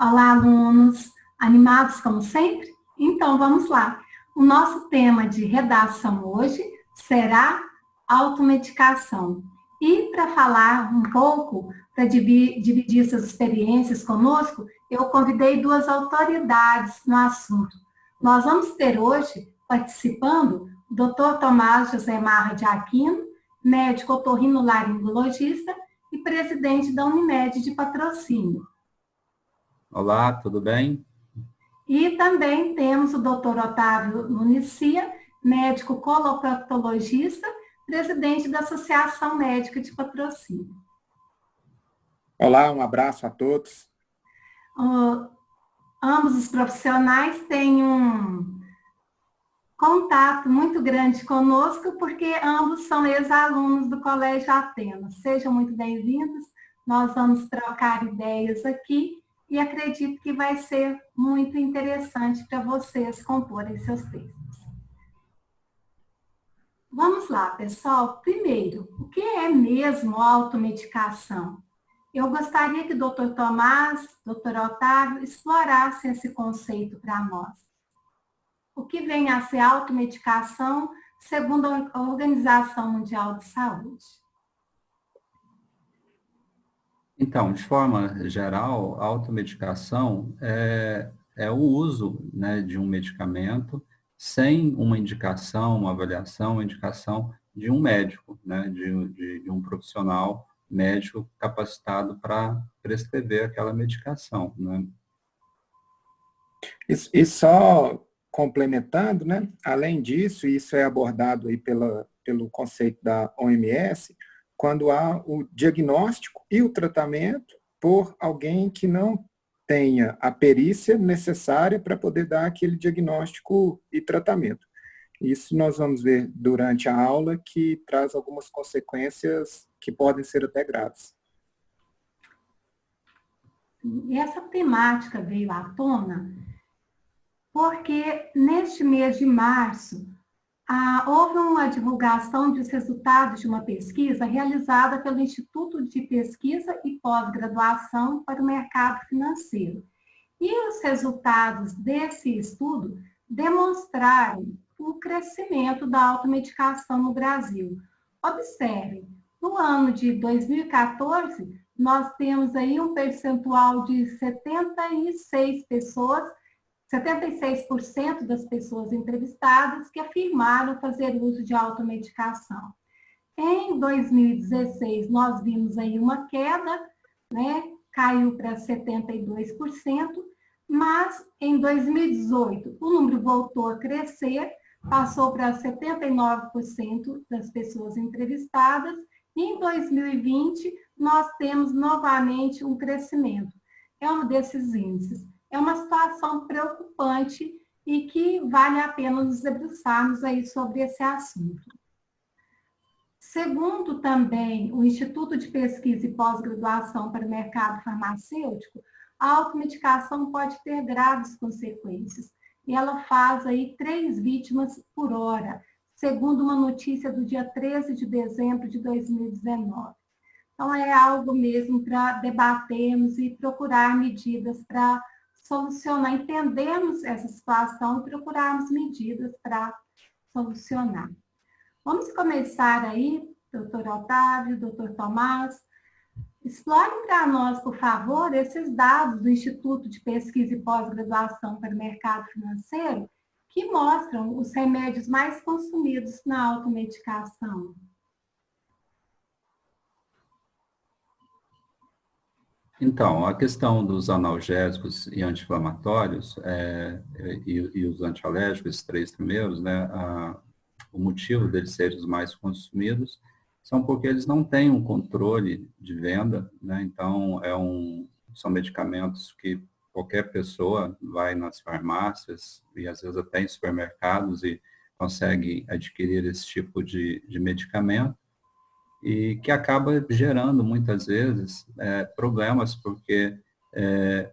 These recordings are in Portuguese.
Olá, alunos, animados como sempre? Então, vamos lá. O nosso tema de redação hoje será automedicação. E para falar um pouco, para dividir essas experiências conosco, eu convidei duas autoridades no assunto. Nós vamos ter hoje, participando, o Dr. Tomás José Marra de Aquino, médico otorrinolaringologista e presidente da Unimed de Patrocínio. Olá, tudo bem? E também temos o Dr. Otávio Municia, médico coloproctologista, presidente da Associação Médica de Patrocínio. Olá, um abraço a todos. Ambos os profissionais têm um contato muito grande conosco, porque ambos são ex-alunos do Colégio Atenas. Sejam muito bem-vindos, nós vamos trocar ideias aqui e acredito que vai ser muito interessante para vocês comporem seus textos. Vamos lá, pessoal. Primeiro, o que é mesmo automedicação? Eu gostaria que o Dr. Tomás, Dr. Otávio, explorassem esse conceito para nós. O que vem a ser automedicação, segundo a Organização Mundial de Saúde? Então, de forma geral, a automedicação é o uso, né, de um medicamento sem uma indicação, uma avaliação, uma indicação de um médico, né, de um profissional médico capacitado para prescrever aquela medicação, né? E só complementando, né? Além disso, isso é abordado aí pelo conceito da OMS, quando há o diagnóstico e o tratamento por alguém que não tenha a perícia necessária para poder dar aquele diagnóstico e tratamento. Isso nós vamos ver durante a aula, que traz algumas consequências que podem ser até graves. E essa temática veio à tona porque neste mês de março houve uma divulgação dos resultados de uma pesquisa realizada pelo Instituto de Pesquisa e Pós-Graduação para o Mercado Financeiro. E os resultados desse estudo demonstraram o crescimento da automedicação no Brasil. Observem, no ano de 2014, nós temos aí um percentual de 76% das pessoas entrevistadas que afirmaram fazer uso de automedicação. Em 2016, nós vimos aí uma queda, né? Caiu para 72%, mas em 2018 o número voltou a crescer, passou para 79% das pessoas entrevistadas, e em 2020 nós temos novamente um crescimento. É um desses índices. É uma situação preocupante e que vale a pena nos debruçarmos aí sobre esse assunto. Segundo também o Instituto de Pesquisa e Pós-Graduação para o Mercado Farmacêutico, a automedicação pode ter graves consequências. E ela faz aí 3 vítimas por hora, segundo uma notícia do dia 13 de dezembro de 2019. Então, é algo mesmo para debatermos e procurar medidas para solucionar, entendermos essa situação e procurarmos medidas para solucionar. Vamos começar aí, doutor Otávio, doutor Tomás. Explorem para nós, por favor, esses dados do Instituto de Pesquisa e Pós-Graduação para o Mercado Financeiro, que mostram os remédios mais consumidos na automedicação. Então, a questão dos analgésicos e anti-inflamatórios e os antialérgicos, esses 3 primeiros, né, o motivo deles serem os mais consumidos são porque eles não têm um controle de venda, né, então são medicamentos que qualquer pessoa vai nas farmácias e às vezes até em supermercados e consegue adquirir esse tipo de medicamento, e que acaba gerando, muitas vezes, problemas, porque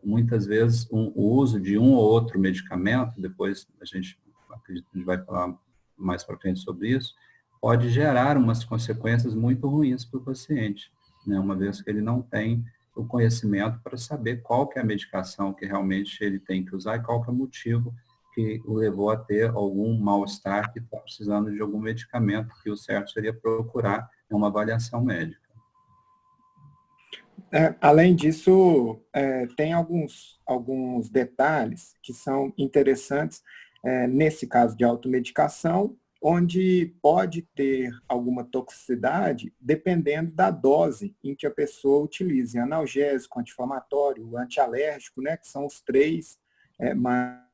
muitas vezes o uso de um ou outro medicamento, depois acredito que a gente vai falar mais para frente sobre isso, pode gerar umas consequências muito ruins para o paciente, né, uma vez que ele não tem o conhecimento para saber qual que é a medicação que realmente ele tem que usar e qual que é o motivo que o levou a ter algum mal-estar que está precisando de algum medicamento, que o certo seria procurar uma avaliação médica. Além disso, tem alguns detalhes que são interessantes nesse caso de automedicação, onde pode ter alguma toxicidade dependendo da dose em que a pessoa utilize analgésico, anti-inflamatório, antialérgico, né, que são os três mais.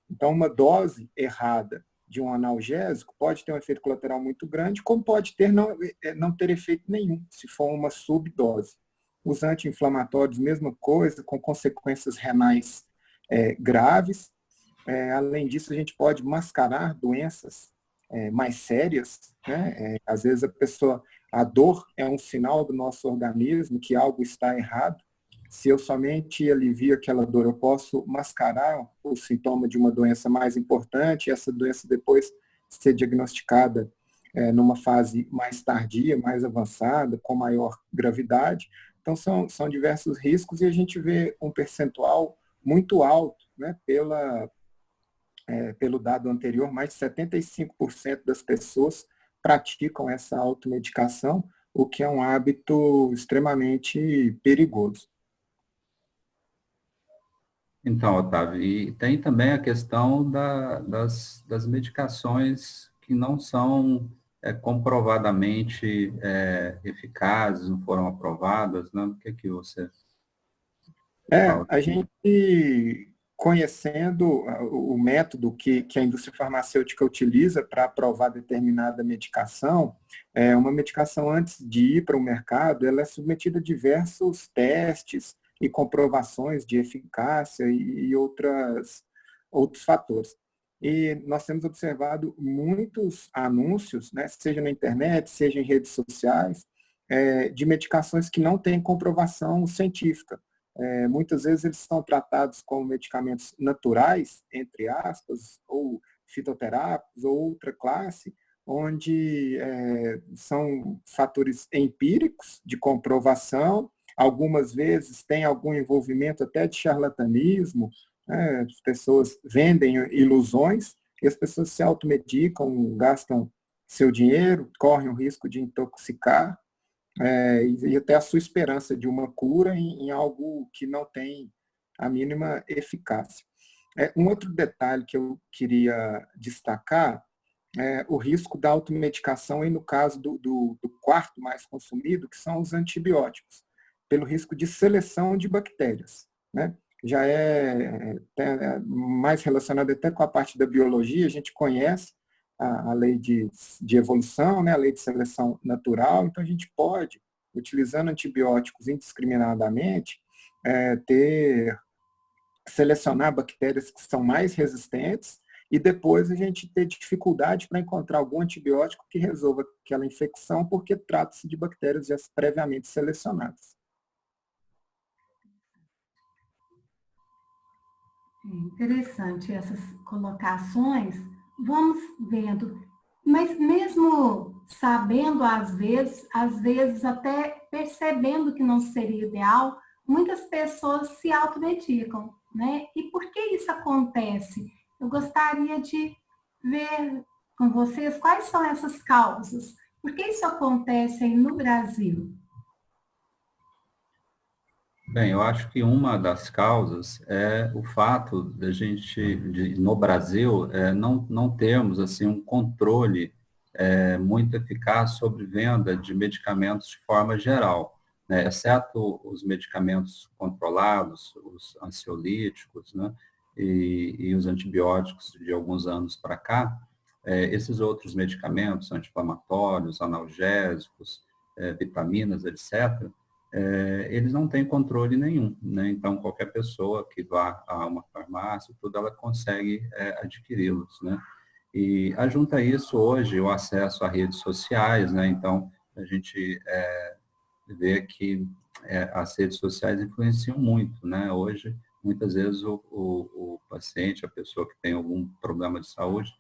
Então, uma dose errada de um analgésico pode ter um efeito colateral muito grande, como pode ter não ter efeito nenhum, se for uma subdose. Os anti-inflamatórios, mesma coisa, com consequências renais graves. Além disso, a gente pode mascarar doenças mais sérias, né? Às vezes a dor é um sinal do nosso organismo que algo está errado. Se eu somente alivio aquela dor, eu posso mascarar o sintoma de uma doença mais importante, e essa doença depois ser diagnosticada numa fase mais tardia, mais avançada, com maior gravidade. Então, são diversos riscos, e a gente vê um percentual muito alto, né, pelo dado anterior, mais de 75% das pessoas praticam essa automedicação, o que é um hábito extremamente perigoso. Então, Otávio, e tem também a questão das medicações que não são comprovadamente eficazes, não foram aprovadas, né? O que você fala? A gente, conhecendo o método que a indústria farmacêutica utiliza para aprovar determinada medicação, uma medicação antes de ir para o mercado, ela é submetida a diversos testes e comprovações de eficácia e outros fatores. E nós temos observado muitos anúncios, né, seja na internet, seja em redes sociais, de medicações que não têm comprovação científica. Muitas vezes eles são tratados como medicamentos naturais, entre aspas, ou fitoterápicos, ou outra classe, onde são fatores empíricos de comprovação. Algumas vezes tem algum envolvimento até de charlatanismo, né? As pessoas vendem ilusões e as pessoas se automedicam, gastam seu dinheiro, correm o risco de intoxicar e até a sua esperança de uma cura em algo que não tem a mínima eficácia. Um outro detalhe que eu queria destacar é o risco da automedicação, e no caso do quarto mais consumido, que são os antibióticos, pelo risco de seleção de bactérias, né? Já é mais relacionado até com a parte da biologia. A gente conhece a lei de evolução, né? A lei de seleção natural. Então, a gente pode, utilizando antibióticos indiscriminadamente, selecionar bactérias que são mais resistentes, e depois a gente ter dificuldade para encontrar algum antibiótico que resolva aquela infecção, porque trata-se de bactérias já previamente selecionadas. Interessante essas colocações. Vamos vendo. Mas mesmo sabendo, às vezes até percebendo que não seria ideal, muitas pessoas se automedicam, né? E por que isso acontece? Eu gostaria de ver com vocês quais são essas causas. Por que isso acontece aí no Brasil? Bem, eu acho que uma das causas é o fato da gente, no Brasil, não termos assim, um controle muito eficaz sobre venda de medicamentos de forma geral, né? Exceto os medicamentos controlados, os ansiolíticos, né? E os antibióticos de alguns anos para cá, esses outros medicamentos, anti-inflamatórios, analgésicos, vitaminas, etc., eles não têm controle nenhum, né? Então, qualquer pessoa que vá a uma farmácia, tudo, ela consegue adquiri-los, né? E ajunta isso hoje o acesso a redes sociais, né? Então, a gente vê que as redes sociais influenciam muito, né? Hoje, muitas vezes, o paciente, a pessoa que tem algum problema de saúde,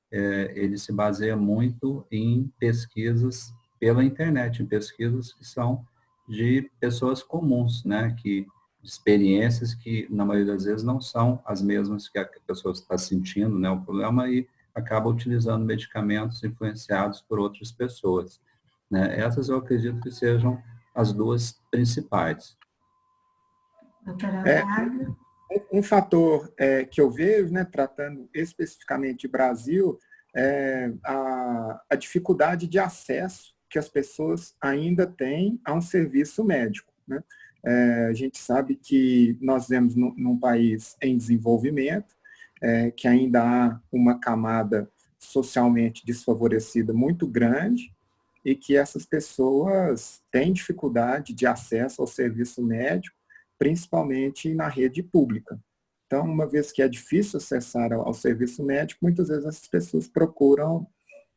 ele se baseia muito em pesquisas pela internet, em pesquisas que são de pessoas comuns, né, experiências que, na maioria das vezes, não são as mesmas que a pessoa está sentindo, né, o problema, e acaba utilizando medicamentos influenciados por outras pessoas, né. Essas eu acredito que sejam as duas principais. Doutora É, Otávio? um fator que eu vejo, né, tratando especificamente de Brasil, é a dificuldade de acesso que as pessoas ainda têm a um serviço médico, né? A gente sabe que nós vivemos num país em desenvolvimento, que ainda há uma camada socialmente desfavorecida muito grande e que essas pessoas têm dificuldade de acesso ao serviço médico, principalmente na rede pública. Então, uma vez que é difícil acessar ao serviço médico, muitas vezes essas pessoas procuram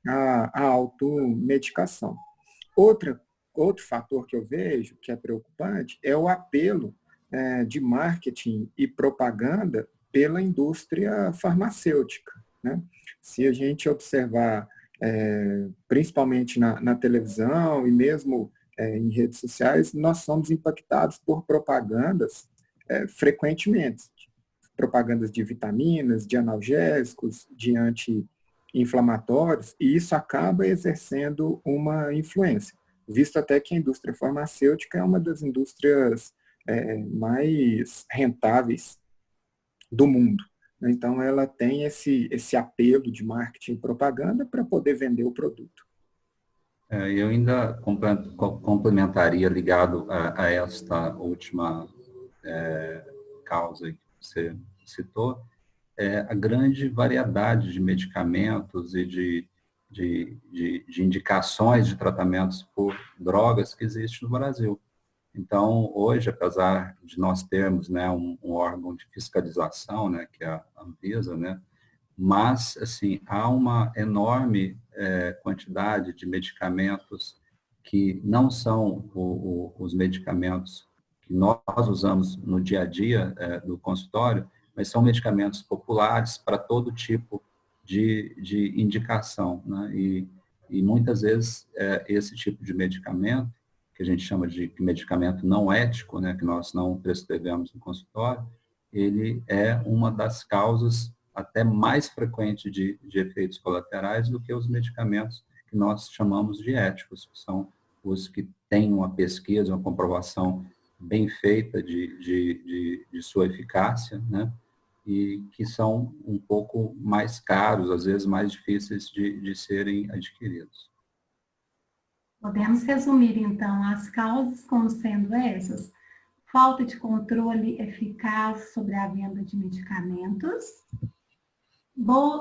a automedicação. Outro fator que eu vejo que é preocupante é o apelo de marketing e propaganda pela indústria farmacêutica, né? Se a gente observar, principalmente na televisão e mesmo em redes sociais, nós somos impactados por propagandas frequentemente. Propagandas de vitaminas, de analgésicos, de anti-inflamatórios, e isso acaba exercendo uma influência, visto até que a indústria farmacêutica é uma das indústrias mais rentáveis do mundo. Então, ela tem esse apelo de marketing e propaganda para poder vender o produto. Eu ainda complementaria, ligado a esta última causa que você citou, a grande variedade de medicamentos e de indicações de tratamentos por drogas que existe no Brasil. Então, hoje, apesar de nós termos, né, um órgão de fiscalização, né, que é a Anvisa, né, mas, assim, há uma enorme quantidade de medicamentos que não são os medicamentos que nós usamos no dia a dia do consultório, mas são medicamentos populares para todo tipo de indicação, né? E muitas vezes esse tipo de medicamento, que a gente chama de medicamento não ético, né, que nós não prescrevemos no consultório, ele é uma das causas até mais frequentes de efeitos colaterais do que os medicamentos que nós chamamos de éticos, que são os que têm uma pesquisa, uma comprovação bem feita de sua eficácia, né? E que são um pouco mais caros, às vezes mais difíceis de serem adquiridos. Podemos resumir, então, as causas como sendo essas: falta de controle eficaz sobre a venda de medicamentos,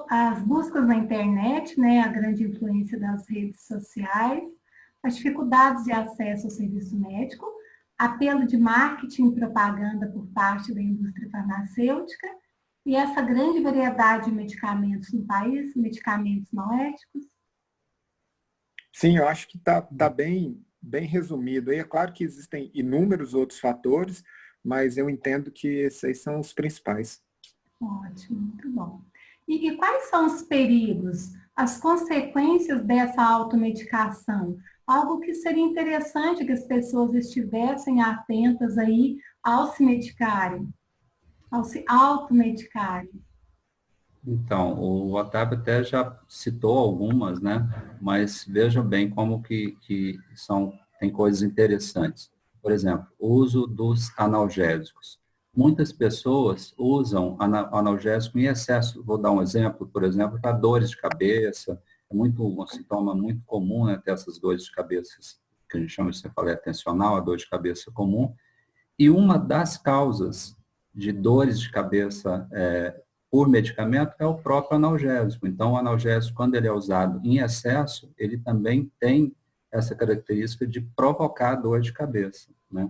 as buscas na internet, né, a grande influência das redes sociais, as dificuldades de acesso ao serviço médico, apelo de marketing e propaganda por parte da indústria farmacêutica e essa grande variedade de medicamentos no país, medicamentos não éticos. Sim, eu acho que tá bem resumido. E é claro que existem inúmeros outros fatores, mas eu entendo que esses são os principais. Ótimo, muito bom. E quais são os perigos, as consequências dessa automedicação? Algo que seria interessante que as pessoas estivessem atentas aí ao se medicarem, ao se automedicarem. Então, o Otávio até já citou algumas, né? Mas veja bem como que tem coisas interessantes. Por exemplo, o uso dos analgésicos. Muitas pessoas usam analgésico em excesso. Vou dar um exemplo, por exemplo, para dores de cabeça. É um sintoma muito comum, né, ter essas dores de cabeça, que a gente chama de cefaleia tensional, a dor de cabeça comum. E uma das causas de dores de cabeça por medicamento é o próprio analgésico. Então, o analgésico, quando ele é usado em excesso, ele também tem essa característica de provocar dor de cabeça, né?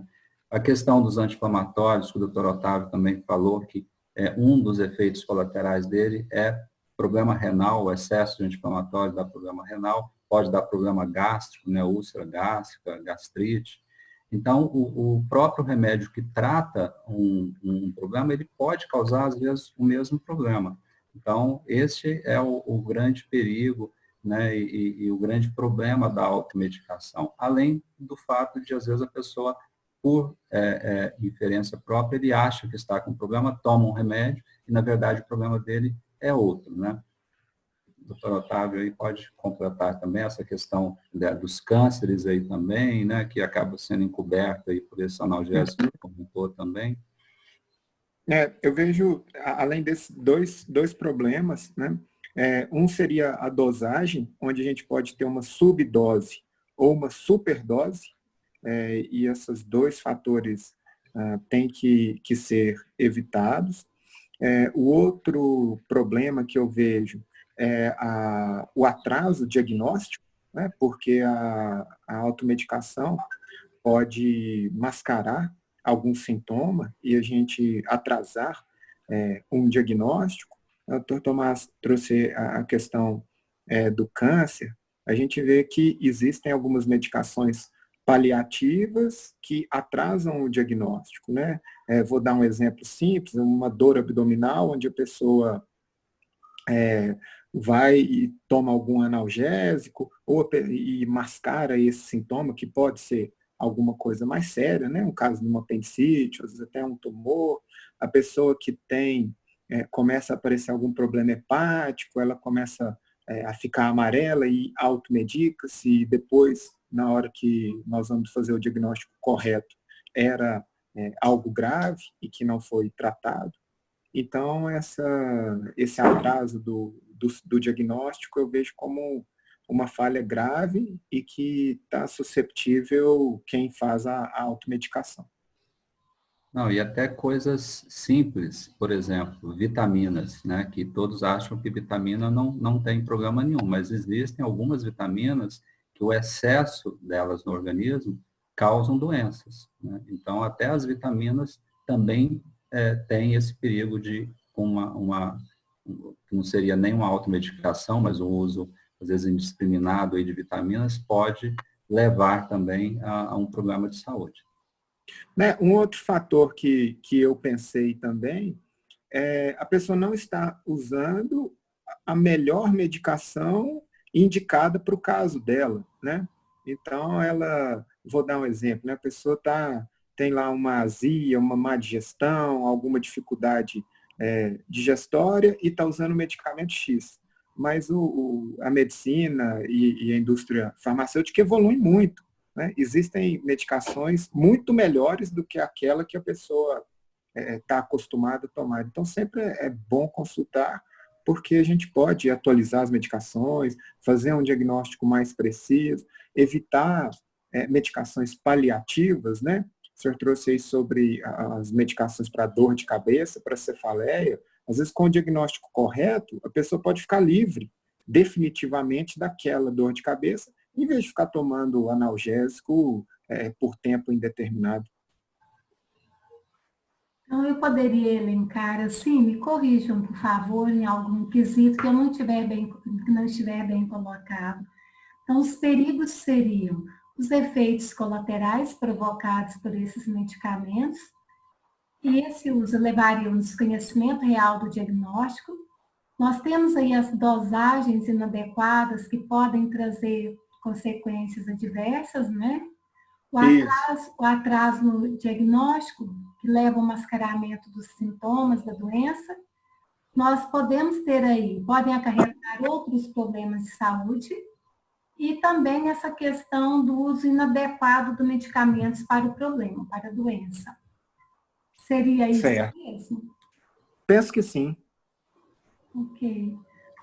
A questão dos anti-inflamatórios, que o Dr. Otávio também falou, que um dos efeitos colaterais dele é problema renal, o excesso de anti-inflamatório dá problema renal, pode dar problema gástrico, né, úlcera gástrica, gastrite. Então, o próprio remédio que trata um problema, ele pode causar, às vezes, o mesmo problema. Então, esse é o grande perigo né, e o grande problema da automedicação, além do fato de, às vezes, a pessoa, por inferência própria, ele acha que está com um problema, toma um remédio, e, na verdade, o problema dele é outro, né? O doutor Otávio aí pode completar também essa questão dos cânceres aí também, né, que acaba sendo encoberto aí por esse analgésico que comentou também. Eu vejo, além desses dois problemas, né, um seria a dosagem, onde a gente pode ter uma subdose ou uma superdose, e esses dois fatores têm que ser evitados. O outro problema que eu vejo é o atraso diagnóstico, né, porque a automedicação pode mascarar algum sintoma e a gente atrasar um diagnóstico. O Dr. Tomás trouxe a questão do câncer. A gente vê que existem algumas medicações paliativas que atrasam o diagnóstico, né? Vou dar um exemplo simples, uma dor abdominal, onde a pessoa vai e toma algum analgésico e mascara esse sintoma, que pode ser alguma coisa mais séria, né? Um caso de uma apendicite, às vezes até um tumor. A pessoa que começa a aparecer algum problema hepático, ela começa a ficar amarela e automedica-se, e depois, na hora que nós vamos fazer o diagnóstico correto, era algo grave e que não foi tratado. Então, esse atraso do diagnóstico eu vejo como uma falha grave e que está susceptível quem faz a automedicação. Não, e até coisas simples, por exemplo, vitaminas, né? Que todos acham que vitamina não tem problema nenhum, mas existem algumas vitaminas que o excesso delas no organismo causam doenças, né? Então, até as vitaminas também têm esse perigo de que não seria nem uma automedicação, mas o uso, às vezes, indiscriminado aí de vitaminas pode levar também a um problema de saúde. Um outro fator que eu pensei também é a pessoa não está usando a melhor medicação indicada para o caso dela, né? Então, vou dar um exemplo, né? A pessoa tem lá uma azia, uma má digestão, alguma dificuldade digestória e está usando o medicamento X. Mas a medicina e a indústria farmacêutica evoluem muito, né? Existem medicações muito melhores do que aquela que a pessoa está acostumada a tomar. Então, sempre é bom consultar, porque a gente pode atualizar as medicações, fazer um diagnóstico mais preciso, evitar medicações paliativas, né? O senhor trouxe aí sobre as medicações para dor de cabeça, para cefaleia. Às vezes, com o diagnóstico correto, a pessoa pode ficar livre definitivamente daquela dor de cabeça, em vez de ficar tomando analgésico por tempo indeterminado. Então, eu poderia elencar assim, me corrijam, por favor, em algum quesito que eu não estiver bem colocado. Então, os perigos seriam os efeitos colaterais provocados por esses medicamentos, e esse uso levaria a um desconhecimento real do diagnóstico. Nós temos aí as dosagens inadequadas que podem trazer consequências adversas, né? O atraso no diagnóstico, que leva ao mascaramento dos sintomas da doença. Nós podemos ter aí, podem acarretar outros problemas de saúde, e também essa questão do uso inadequado de medicamentos para o problema, para a doença. Seria isso mesmo? Penso que sim. Ok.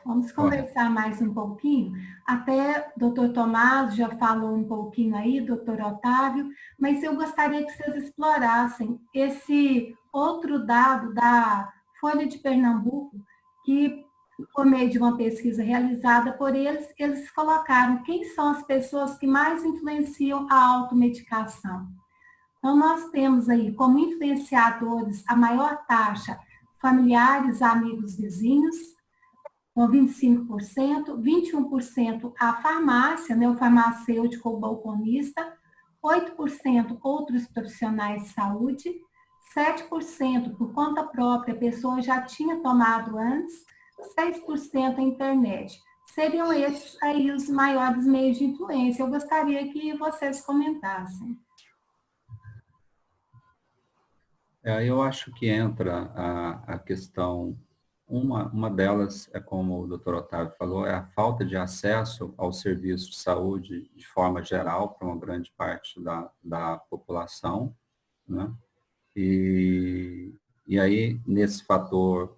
Vamos conversar mais um pouquinho. Até o doutor Tomás já falou um pouquinho aí, doutor Otávio, mas eu gostaria que vocês explorassem esse outro dado da Folha de Pernambuco, que, por meio de uma pesquisa realizada por eles colocaram quem são as pessoas que mais influenciam a automedicação. Então, nós temos aí como influenciadores a maior taxa familiares, amigos, vizinhos, com 25%, 21% a farmácia, né, o farmacêutico ou balconista, 8% outros profissionais de saúde, 7% por conta própria, a pessoa já tinha tomado antes, 6% a internet. Seriam esses aí os maiores meios de influência. Eu gostaria que vocês comentassem. Eu acho que entra a questão, uma delas é como o doutor Otávio falou, é a falta de acesso ao serviço de saúde de forma geral para uma grande parte da população, né? E aí, nesse fator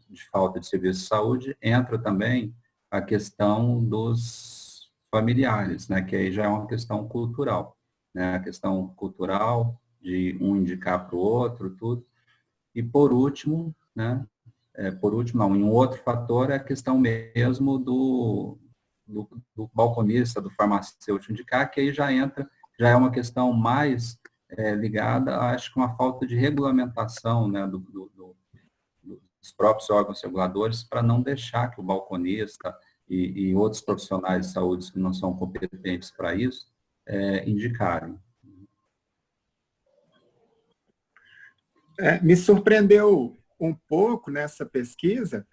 de falta de serviço de saúde, entra também a questão dos familiares, né? Que aí já é uma questão cultural, né? A questão cultural de um indicar para o outro, tudo. E por último, né? Por último, não, um outro fator é a questão mesmo do balconista, do farmacêutico indicar, que aí já entra, já é uma questão mais ligada, acho que uma falta de regulamentação, né, dos próprios órgãos reguladores para não deixar que o balconista e outros profissionais de saúde que não são competentes para isso indicarem. Me surpreendeu um pouco nessa pesquisa,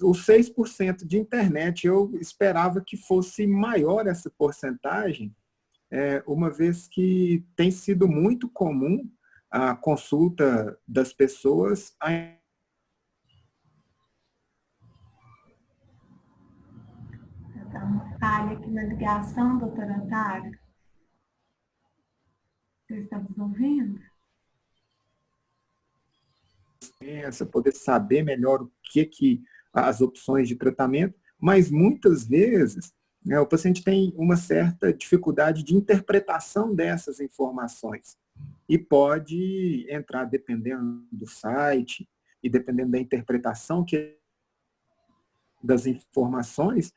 os 6% de internet. Eu esperava que fosse maior essa porcentagem, uma vez que tem sido muito comum a consulta das pessoas. Está uma falha aqui na ligação, doutora Antara. Vocês estão nos ouvindo? Poder saber melhor o que as opções de tratamento, mas muitas vezes, né, o paciente tem uma certa dificuldade de interpretação dessas informações e pode entrar, dependendo do site e dependendo da interpretação das informações,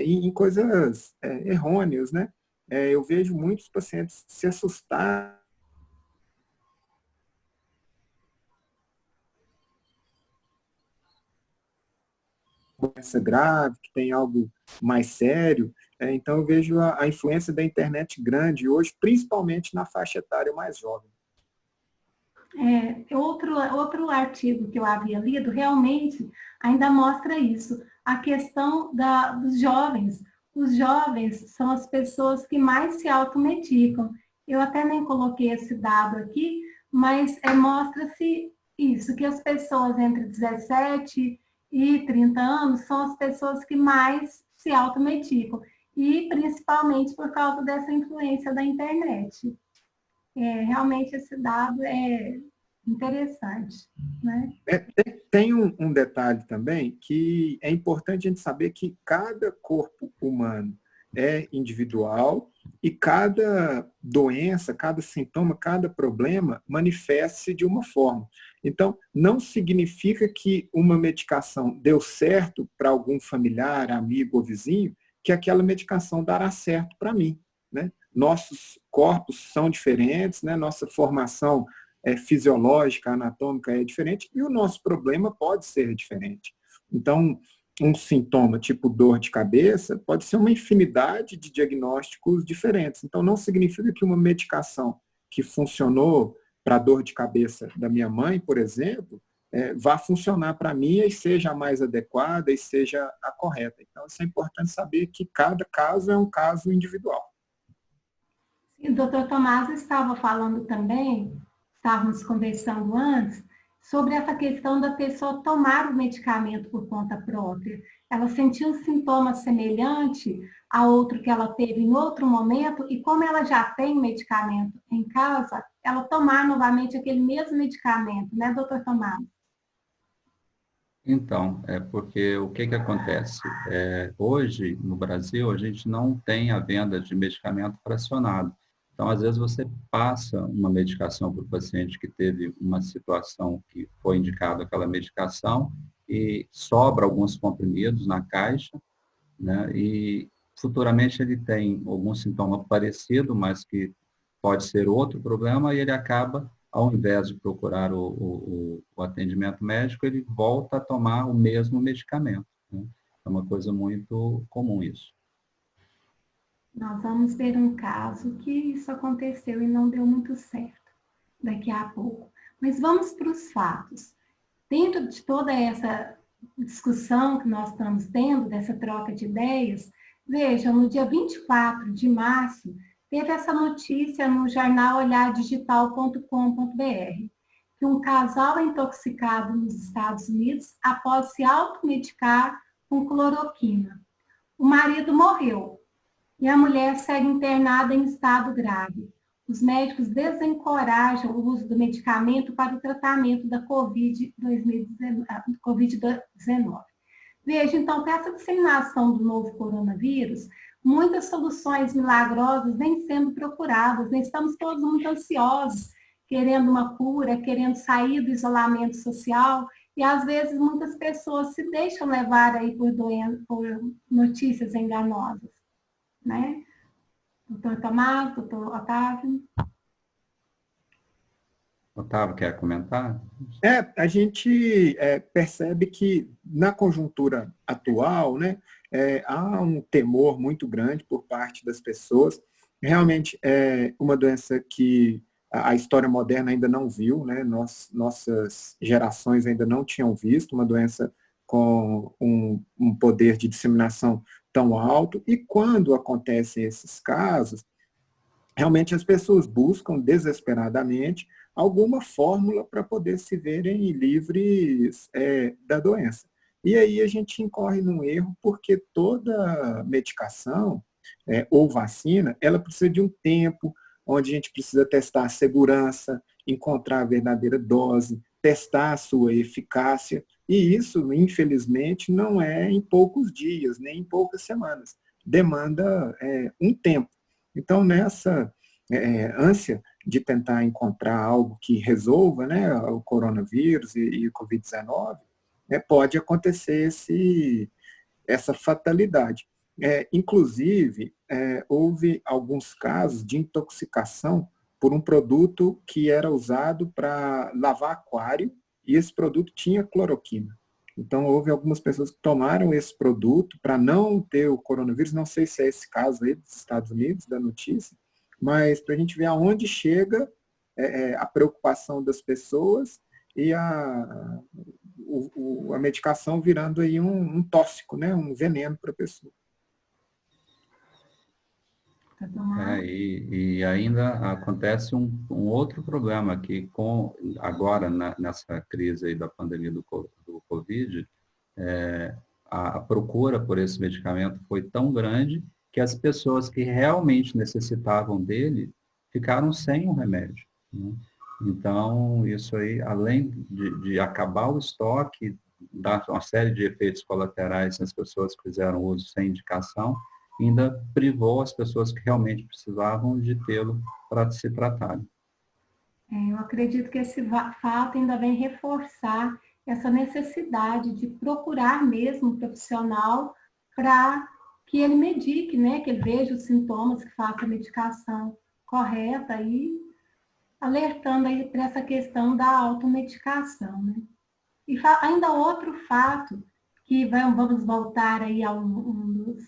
em coisas errôneas, né? Eu vejo muitos pacientes se assustar doença grave, que tem algo mais sério. Então, eu vejo a influência da internet grande hoje, principalmente na faixa etária mais jovem. Outro artigo que eu havia lido realmente ainda mostra isso, a questão dos jovens. Os jovens são as pessoas que mais se automedicam. Eu até nem coloquei esse dado aqui, mas mostra-se isso, que as pessoas entre 17 e 30 anos são as pessoas que mais se automedicam, e principalmente por causa dessa influência da internet. Realmente esse dado é interessante, né? Tem um detalhe também que é importante a gente saber que cada corpo humano é individual e cada doença, cada sintoma, cada problema manifesta-se de uma forma. Então, não significa que uma medicação deu certo para algum familiar, amigo ou vizinho, que aquela medicação dará certo para mim, né? Nossos corpos são diferentes, né? Nossa formação fisiológica, anatômica é diferente e o nosso problema pode ser diferente. Então, um sintoma tipo dor de cabeça pode ser uma infinidade de diagnósticos diferentes. Então, não significa que uma medicação que funcionou para a dor de cabeça da minha mãe, por exemplo, vá funcionar para mim e seja a mais adequada e seja a correta. Então, isso é importante saber que cada caso é um caso individual. E o doutor Tomás estava falando também, estávamos conversando antes, sobre essa questão da pessoa tomar o medicamento por conta própria. Ela sentiu um sintoma semelhante a outro que ela teve em outro momento, e como ela já tem medicamento em casa, ela tomar novamente aquele mesmo medicamento, né, doutor Tomás? Então, porque o que acontece? Hoje, no Brasil, a gente não tem a venda de medicamento fracionado. Então, às vezes, você passa uma medicação para o paciente que teve uma situação que foi indicada aquela medicação e sobra alguns comprimidos na caixa, né? E futuramente ele tem algum sintoma parecido, mas que pode ser outro problema, e ele acaba, ao invés de procurar o atendimento médico, ele volta a tomar o mesmo medicamento, né? É uma coisa muito comum isso. Nós vamos ver um caso que isso aconteceu e não deu muito certo daqui a pouco. Mas vamos para os fatos. Dentro de toda essa discussão que nós estamos tendo, dessa troca de ideias, veja, no dia 24 de março, teve essa notícia no jornal olhardigital.com.br, que um casal é intoxicado nos Estados Unidos após se automedicar com cloroquina. O marido morreu e a mulher segue internada em estado grave. Os médicos desencorajam o uso do medicamento para o tratamento da Covid-19. Veja, então, com essa disseminação do novo coronavírus, muitas soluções milagrosas vêm sendo procuradas, né? Estamos todos muito ansiosos, querendo uma cura, querendo sair do isolamento social, e às vezes muitas pessoas se deixam levar aí por notícias enganosas, né? Doutor Tomás, doutor Otávio. Otávio, quer comentar? A gente percebe que na conjuntura atual, né, há um temor muito grande por parte das pessoas. Realmente é uma doença que a história moderna ainda não viu, né? Nossas gerações ainda não tinham visto uma doença com um poder de disseminação tão alto. E quando acontecem esses casos, realmente as pessoas buscam desesperadamente alguma fórmula para poder se verem livres da doença. E aí a gente incorre num erro, porque toda medicação ou vacina, ela precisa de um tempo, onde a gente precisa testar a segurança, encontrar a verdadeira dose, testar a sua eficácia, e isso, infelizmente, não é em poucos dias, nem em poucas semanas. Demanda um tempo. Então, nessa ânsia de tentar encontrar algo que resolva, né, o coronavírus e o Covid-19, pode acontecer essa fatalidade. Inclusive, houve alguns casos de intoxicação por um produto que era usado para lavar aquário, e esse produto tinha cloroquina. Então, houve algumas pessoas que tomaram esse produto para não ter o coronavírus. Não sei se é esse caso aí dos Estados Unidos, da notícia, mas para a gente ver aonde chega a preocupação das pessoas e a medicação virando aí um tóxico, né? Um veneno para a pessoa. E ainda acontece um outro problema, que agora, nessa crise aí da pandemia do Covid, a procura por esse medicamento foi tão grande que as pessoas que realmente necessitavam dele ficaram sem o remédio, né? Então, isso aí, além de acabar o estoque, dar uma série de efeitos colaterais nas pessoas que fizeram uso sem indicação, ainda privou as pessoas que realmente precisavam de tê-lo para se tratarem. Eu acredito que esse fato ainda vem reforçar essa necessidade de procurar mesmo um profissional para que ele medique, né, que ele veja os sintomas, que faça a medicação correta e alertando aí para essa questão da automedicação, né? E ainda outro fato, que vamos voltar aí a um dos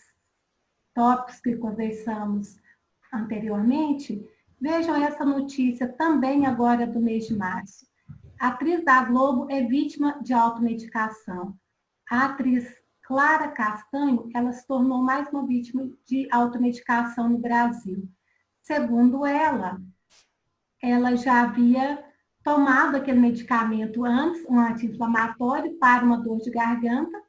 tópicos que conversamos anteriormente, vejam essa notícia também agora do mês de março. A atriz da Globo é vítima de automedicação. A atriz Clara Castanho, ela se tornou mais uma vítima de automedicação no Brasil. Segundo ela já havia tomado aquele medicamento antes, um anti-inflamatório para uma dor de garganta,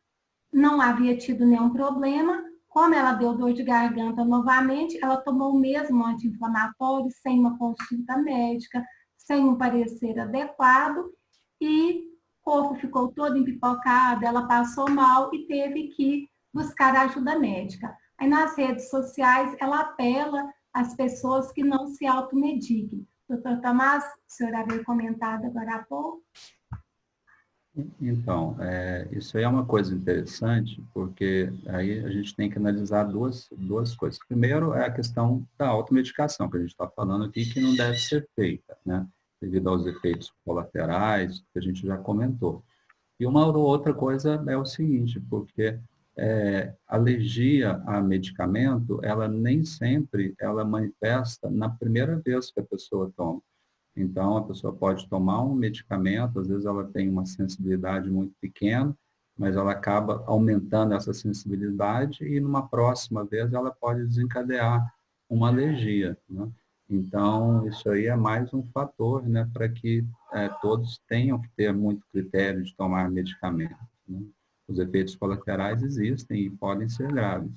não havia tido nenhum problema. Como ela deu dor de garganta novamente, ela tomou o mesmo anti-inflamatório, sem uma consulta médica, sem um parecer adequado, e o corpo ficou todo empipocado, ela passou mal e teve que buscar ajuda médica. Aí nas redes sociais, ela apela às pessoas que não se automediquem. Doutor Tomás, o senhor havia comentado agora há pouco. Então, isso aí é uma coisa interessante, porque aí a gente tem que analisar duas coisas. Primeiro é a questão da automedicação, que a gente está falando aqui, que não deve ser feita, né? Devido aos efeitos colaterais, que a gente já comentou. E uma outra coisa é o seguinte, porque alergia a medicamento, ela nem sempre ela manifesta na primeira vez que a pessoa toma. Então, a pessoa pode tomar um medicamento, às vezes ela tem uma sensibilidade muito pequena, mas ela acaba aumentando essa sensibilidade e numa próxima vez ela pode desencadear uma alergia, né? Então, isso aí é mais um fator, né, para que todos tenham que ter muito critério de tomar medicamento, né? Os efeitos colaterais existem e podem ser graves.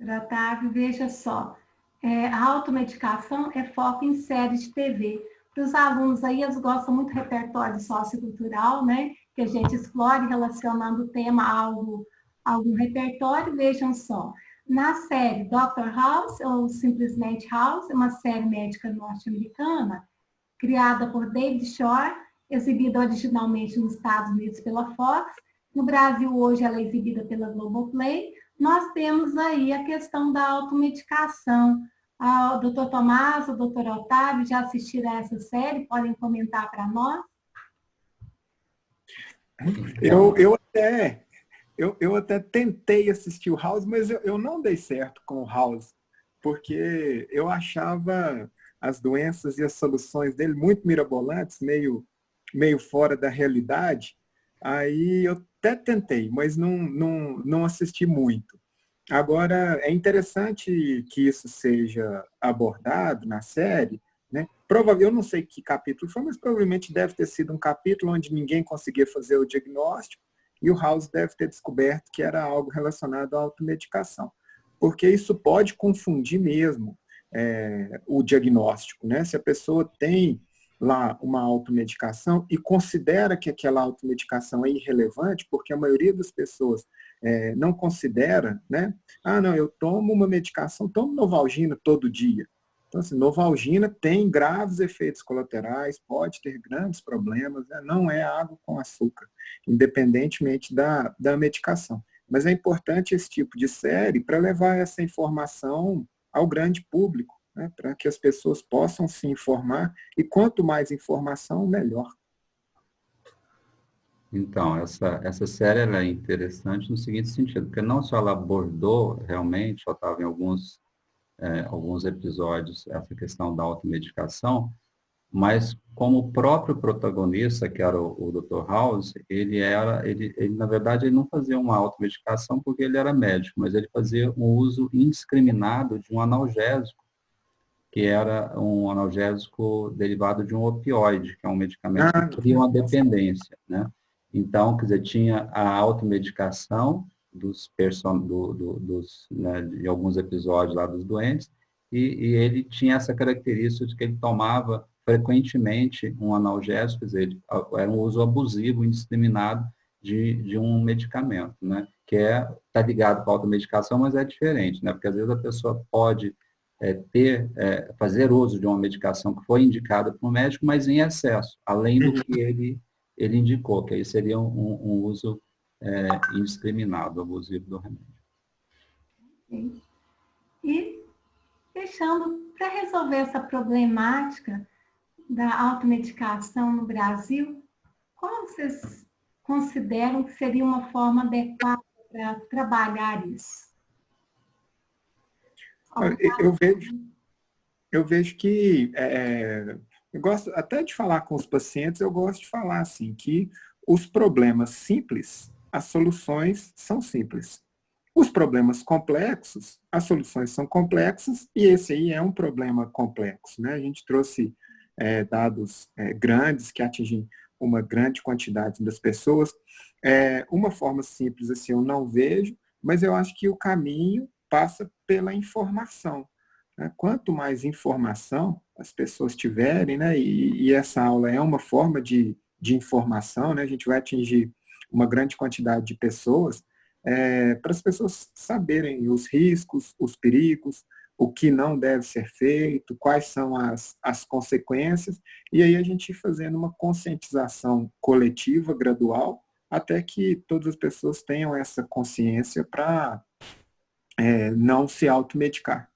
Otávio, veja só, a automedicação é foco em séries de TV. Para os alunos aí, eles gostam muito do repertório sociocultural, né? Que a gente explore relacionando o tema a algum repertório. Vejam só, na série Dr. House, ou simplesmente House, é uma série médica norte-americana, criada por David Shore, exibida originalmente nos Estados Unidos pela Fox. No Brasil, hoje, ela é exibida pela Globoplay. Nós temos aí a questão da automedicação. O doutor Tomás, o doutor Otávio já assistiram a essa série? Podem comentar para nós? Eu até tentei assistir o House, mas eu não dei certo com o House, porque eu achava as doenças e as soluções dele muito mirabolantes, meio fora da realidade. Aí eu até tentei, mas não assisti muito. Agora, é interessante que isso seja abordado na série, né? Eu não sei que capítulo foi, mas provavelmente deve ter sido um capítulo onde ninguém conseguia fazer o diagnóstico e o House deve ter descoberto que era algo relacionado à automedicação. Porque isso pode confundir mesmo o diagnóstico, né? Se a pessoa tem lá uma automedicação e considera que aquela automedicação é irrelevante, porque a maioria das pessoas não considera, né? Ah, não, eu tomo uma medicação, tomo Novalgina todo dia. Então, assim, Novalgina tem graves efeitos colaterais, pode ter grandes problemas, né? Não é água com açúcar, independentemente da medicação. Mas é importante esse tipo de série para levar essa informação ao grande público, né? Para que as pessoas possam se informar, e quanto mais informação, melhor. Então, essa série ela é interessante no seguinte sentido, porque não só ela abordou realmente, só estava em alguns episódios, essa questão da automedicação, mas como o próprio protagonista, que era o Dr. House, ele na verdade, ele não fazia uma automedicação porque ele era médico, mas ele fazia um uso indiscriminado de um analgésico, que era um analgésico derivado de um opioide, que é um medicamento que cria uma dependência, né? Então, quer dizer, tinha a automedicação né, de alguns episódios lá dos doentes, e ele tinha essa característica de que ele tomava frequentemente um analgésico, quer dizer, era um uso abusivo, indiscriminado de um medicamento, né? Que está ligado com a automedicação, mas é diferente, né? Porque às vezes a pessoa pode fazer uso de uma medicação que foi indicada por um médico, mas em excesso, além do que ele indicou, que aí seria um uso indiscriminado, abusivo do remédio. E, fechando, para resolver essa problemática da automedicação no Brasil, qual vocês consideram que seria uma forma adequada para trabalhar isso? Eu vejo que eu gosto até de falar com os pacientes, eu gosto de falar assim, que os problemas simples, as soluções são simples. Os problemas complexos, as soluções são complexas, e esse aí é um problema complexo, né? A gente trouxe dados grandes que atingem uma grande quantidade das pessoas. Uma forma simples assim eu não vejo, mas eu acho que o caminho passa pela informação. Quanto mais informação as pessoas tiverem, né, e essa aula é uma forma de informação, né, a gente vai atingir uma grande quantidade de pessoas, para as pessoas saberem os riscos, os perigos, o que não deve ser feito, quais são as consequências, e aí a gente ir fazendo uma conscientização coletiva, gradual, até que todas as pessoas tenham essa consciência para não se automedicar.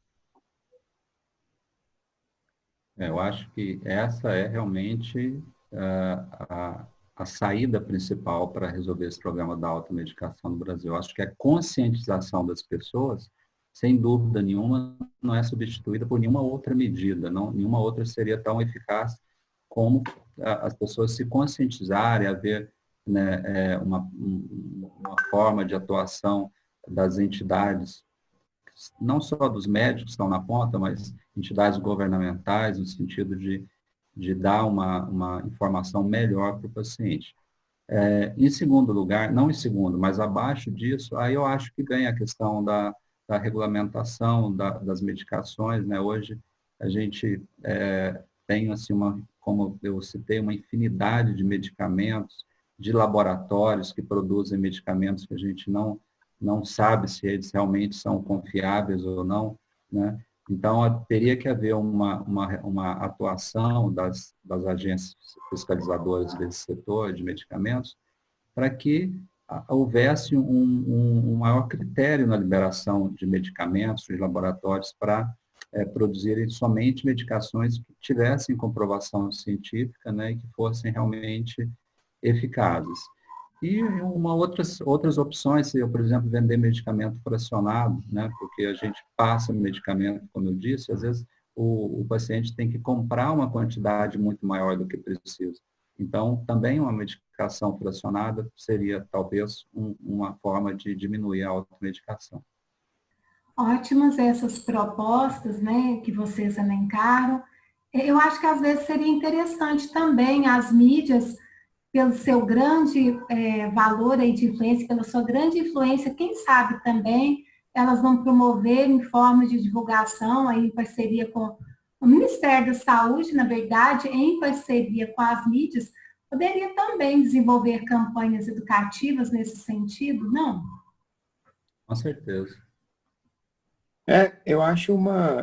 Eu acho que essa é realmente a saída principal para resolver esse problema da automedicação no Brasil. Eu acho que a conscientização das pessoas, sem dúvida nenhuma, não é substituída por nenhuma outra medida, nenhuma outra seria tão eficaz como as pessoas se conscientizarem, haver, né, uma forma de atuação das entidades, não só dos médicos que estão na ponta, mas entidades governamentais, no sentido de dar uma informação melhor para o paciente. Em segundo lugar, não em segundo, mas abaixo disso, aí eu acho que vem a questão da regulamentação das medicações, né? Hoje a gente tem, assim, como eu citei, uma infinidade de medicamentos, de laboratórios que produzem medicamentos que a gente não sabe se eles realmente são confiáveis ou não, né? Então, teria que haver uma atuação das agências fiscalizadoras desse setor de medicamentos para que houvesse um maior critério na liberação de medicamentos, de laboratórios, para produzirem somente medicações que tivessem comprovação científica, né, e que fossem realmente eficazes. E outras opções, se eu, por exemplo, vender medicamento fracionado, né, porque a gente passa o medicamento, como eu disse, às vezes o paciente tem que comprar uma quantidade muito maior do que precisa. Então, também uma medicação fracionada seria, talvez, uma forma de diminuir a automedicação. Ótimas essas propostas, né, que vocês elencaram. Eu acho que às vezes seria interessante também as mídias, pelo seu grande valor aí de influência, pela sua grande influência, quem sabe também elas vão promover em forma de divulgação, aí em parceria com o Ministério da Saúde, na verdade, em parceria com as mídias, poderia também desenvolver campanhas educativas nesse sentido, não? Com certeza. Eu acho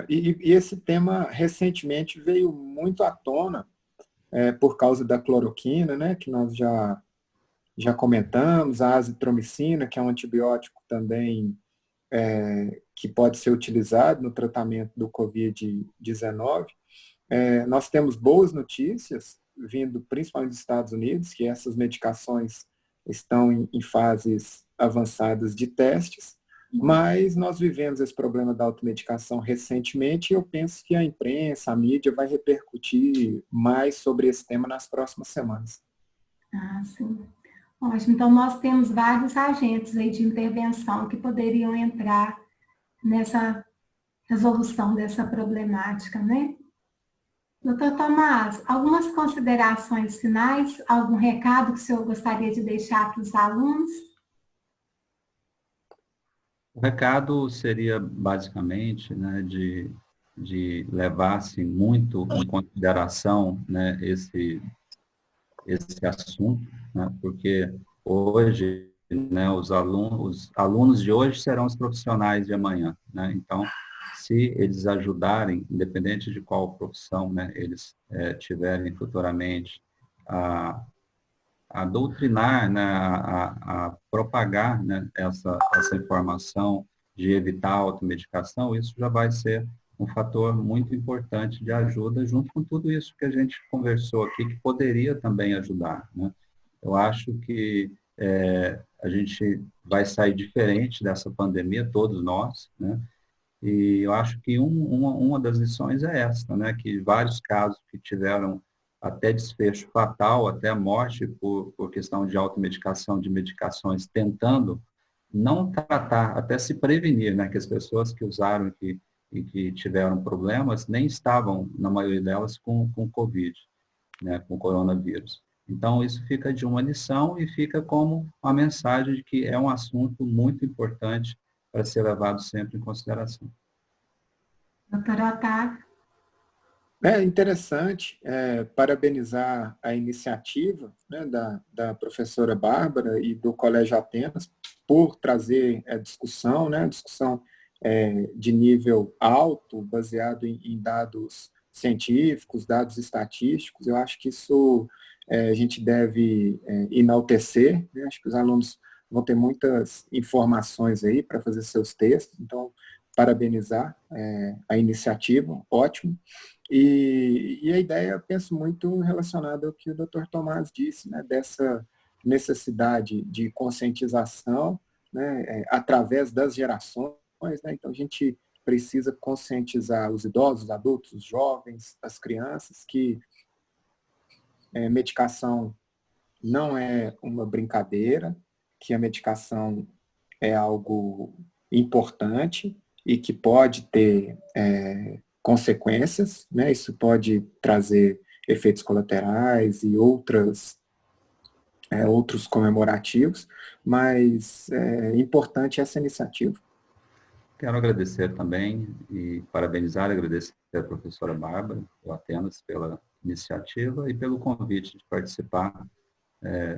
e esse tema recentemente veio muito à tona por causa da cloroquina, né, que nós já comentamos, a azitromicina, que é um antibiótico também que pode ser utilizado no tratamento do Covid-19. Nós temos boas notícias, vindo principalmente dos Estados Unidos, que essas medicações estão em fases avançadas de testes, mas nós vivemos esse problema da automedicação recentemente e eu penso que a imprensa, a mídia vai repercutir mais sobre esse tema nas próximas semanas. Ah, sim. Ótimo. Então, nós temos vários agentes aí de intervenção que poderiam entrar nessa resolução dessa problemática, né? Doutor Tomás, algumas considerações finais, algum recado que o senhor gostaria de deixar para os alunos? O recado seria, basicamente, né, de levar-se muito em consideração, né, esse assunto, né, porque hoje, né, os alunos de hoje serão os profissionais de amanhã, né? Então, se eles ajudarem, independente de qual profissão, né, eles tiverem futuramente a doutrinar, né, a propagar, né, essa informação de evitar a automedicação, isso já vai ser um fator muito importante de ajuda, junto com tudo isso que a gente conversou aqui, que poderia também ajudar, né? Eu acho que a gente vai sair diferente dessa pandemia, todos nós, né? E eu acho que uma das lições é essa, né? Que vários casos que tiveram até desfecho fatal, até morte por questão de automedicação de medicações, tentando não tratar, até se prevenir, né? Que as pessoas que usaram e que tiveram problemas nem estavam, na maioria delas, com Covid, né? Com coronavírus. Então, isso fica de uma lição e fica como uma mensagem de que é um assunto muito importante para ser levado sempre em consideração. Doutora Otávio? É interessante parabenizar a iniciativa, né, da professora Bárbara e do Colégio Atenas por trazer a discussão, né, discussão de nível alto, baseado em dados científicos, dados estatísticos. Eu acho que isso a gente deve enaltecer, né? Acho que os alunos vão ter muitas informações aí para fazer seus textos, então, parabenizar a iniciativa, ótimo. E a ideia, eu penso muito relacionada ao que o Dr. Tomás disse, né, dessa necessidade de conscientização, né, através das gerações, né? Então, a gente precisa conscientizar os idosos, os adultos, os jovens, as crianças, que medicação não é uma brincadeira, que a medicação é algo importante e que pode ter consequências, né? Isso pode trazer efeitos colaterais e outros comemorativos, mas é importante essa iniciativa. Quero agradecer também e parabenizar e agradecer a professora Bárbara, do Atenas, pela iniciativa e pelo convite de participar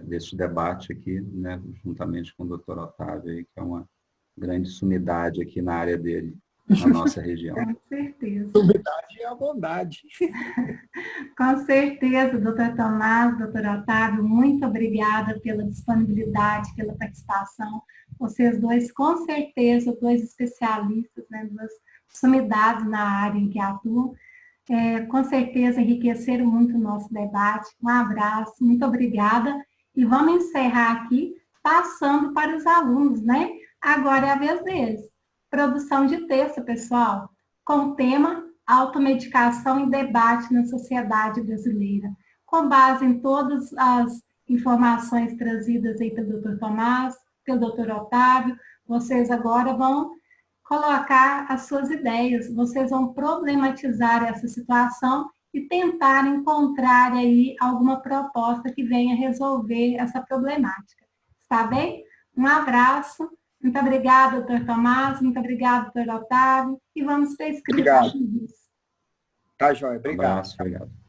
deste debate aqui, né, juntamente com o Dr. Otávio, que é uma grande sumidade aqui na área dele, na nossa região. Com certeza. Sumidade é a bondade. Com certeza, doutor Tomás, doutor Otávio, muito obrigada pela disponibilidade, pela participação. Vocês dois, com certeza, dois especialistas, né, duas sumidades na área em que atuam, com certeza enriqueceram muito o nosso debate. Um abraço, muito obrigada. E vamos encerrar aqui, passando para os alunos, né? Agora é a vez deles. Produção de texto, pessoal, com o tema automedicação e debate na sociedade brasileira. Com base em todas as informações trazidas aí pelo Dr. Tomás, pelo Dr. Otávio, vocês agora vão colocar as suas ideias, vocês vão problematizar essa situação e tentar encontrar aí alguma proposta que venha resolver essa problemática. Está bem? Um abraço. Muito obrigada, doutor Tomás. Muito obrigada, doutor Otávio. E vamos para a escrita. Obrigado. Tá, joia. Obrigado. Um abraço, obrigado.